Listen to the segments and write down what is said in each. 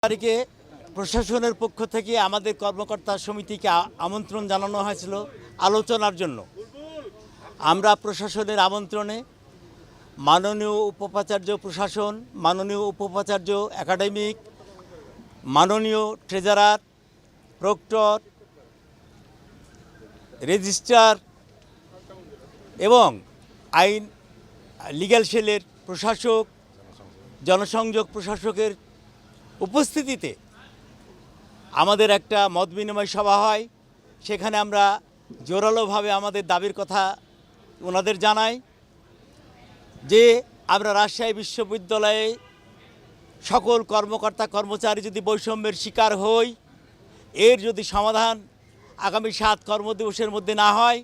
তারিখে প্রশাসনের পক্ষ থেকে আমাদের কর্মকর্তা সমিতিকে আমন্ত্রণ জানানো হয়েছিল আলোচনার জন্য। আমরা প্রশাসনের আমন্ত্রণে মাননীয় উপাচার্য প্রশাসন, মাননীয় উপাচার্য একাডেমিক, মাননীয় ট্রেজারার, প্রক্টর, রেজিস্ট্রার এবং আইন লিগ্যাল সেলের প্রশাসক, জনসংযোগ প্রশাসকের উপস্থিতিতে আমাদের একটা মত বিনিময় সভা হয়। সেখানে আমরা জোরালোভাবে আমাদের দাবির কথা ওনাদের জানাই যে আমরা রাজশাহী বিশ্ববিদ্যালয়ে সকল কর্মকর্তা কর্মচারী যদি বৈষম্যের শিকার হই, এর যদি সমাধান আগামী 7 কর্মদিবসের মধ্যে না হয়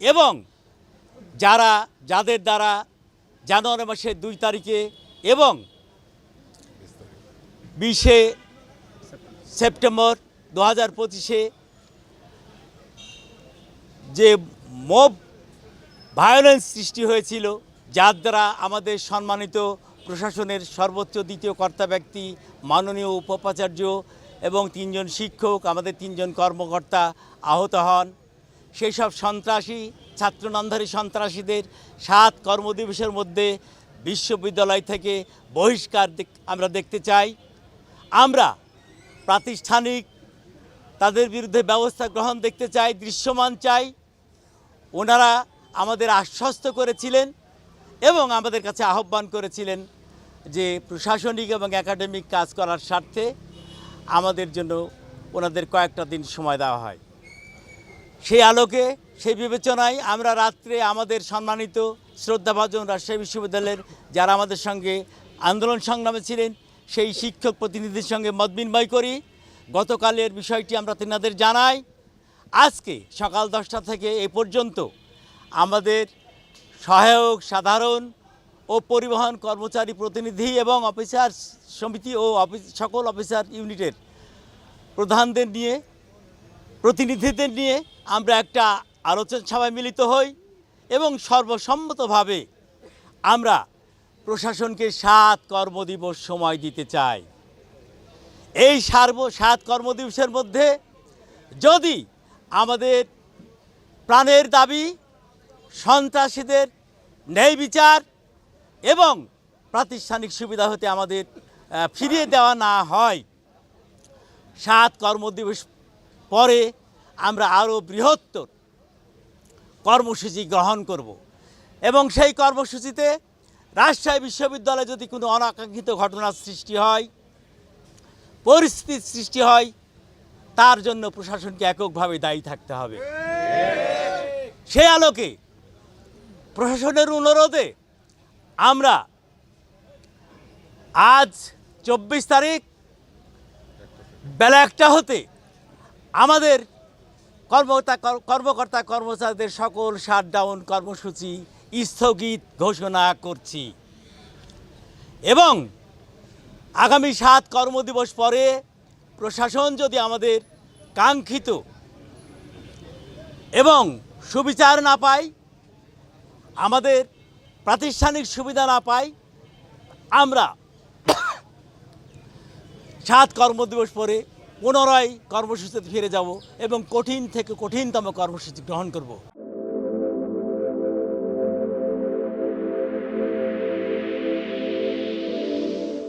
এবং যাদের দ্বারা জানুয়ারি মাসের 2 তারিখে এবং 20 সেপ্টেম্বর 2025 যে মব ভায়োলেন্স সৃষ্টি হয়েছিল, যার দ্বারা আমাদের সম্মানিত প্রশাসনের সর্বোচ্চ দ্বিতীয় কর্তা ব্যক্তি মাননীয় উপাচার্য এবং 3 জন শিক্ষক, আমাদের 3 জন কর্মকর্তা আহত হন। সেই সব সন্ত্রাসী ছাত্র নামধারী সন্ত্রাসীদের 7 কর্মদিবসের মধ্যে বিশ্ববিদ্যালয় থেকে বহিষ্কার আমরা দেখতে চাই। আমরা প্রাতিষ্ঠানিক তাদের বিরুদ্ধে ব্যবস্থা গ্রহণ দেখতে চাই, দৃশ্যমান চাই। ওনারা আমাদের আশ্বস্ত করেছিলেন এবং আমাদের কাছে আহ্বান করেছিলেন যে প্রশাসনিক এবং একাডেমিক কাজ করার স্বার্থে আমাদের জন্য ওনাদের কয়েকটা দিন সময় দেওয়া হয়। সেই আলোকে, সেই বিবেচনায় আমরা রাত্রে আমাদের সম্মানিত শ্রদ্ধাভাজন রাজশাহী বিশ্ববিদ্যালয়ের যারা আমাদের সঙ্গে আন্দোলন সংগ্রামে ছিলেন সেই শিক্ষক প্রতিনিধির সঙ্গে মত বিনিময় করি। গতকালের বিষয়টি আমরা তেনাদের জানাই। আজকে সকাল 10টা থেকে এ পর্যন্ত আমাদের সহায়ক, সাধারণ ও পরিবহন কর্মচারী প্রতিনিধি এবং অফিসার সমিতি ও সকল অফিসার ইউনিটের প্রধানদের নিয়ে, প্রতিনিধিদের নিয়ে আমরা একটা আলোচনা সভায় মিলিত হই এবং সর্বসম্মতভাবে আমরা প্রশাসনকে 7 কর্মদিবস সময় দিতে চাই। এই 7 কর্মদিবসের মধ্যে যদি আমাদের প্রাণের দাবি, সন্ত্রাসীদের ন্যায় বিচার এবং প্রাতিষ্ঠানিক সুবিধা হতে আমাদের ফিরিয়ে দেওয়া না হয়, 7 কর্মদিবস পরে আমরা আরও বৃহত্তর কর্মসূচি গ্রহণ করব এবং সেই কর্মসূচিতে রাজশাহী বিশ্ববিদ্যালয়ে যদি কোনো অনাকাঙ্ক্ষিত ঘটনার সৃষ্টি হয়, পরিস্থিতির সৃষ্টি হয়, তার জন্য প্রশাসনকে এককভাবে দায়ী থাকতে হবে। সেই আলোকে প্রশাসনের অনুরোধে আমরা আজ 24 তারিখ বেলা 1টা হতে আমাদের কর্মকর্তা কর্মচারীদের সকল শাটডাউন কর্মসূচি স্থগিত ঘোষণা করছি এবং আগামী 7 কর্মদিবস পরে প্রশাসন যদি আমাদের কাঙ্ক্ষিত এবং সুবিচার না পায়, আমাদের প্রাতিষ্ঠানিক সুবিধা না পায়, আমরা 7 কর্মদিবস পরে পুনরায় কর্মসূচিতে ফিরে যাব এবং কঠিন থেকে কঠিনতম কর্মসূচি গ্রহণ করব।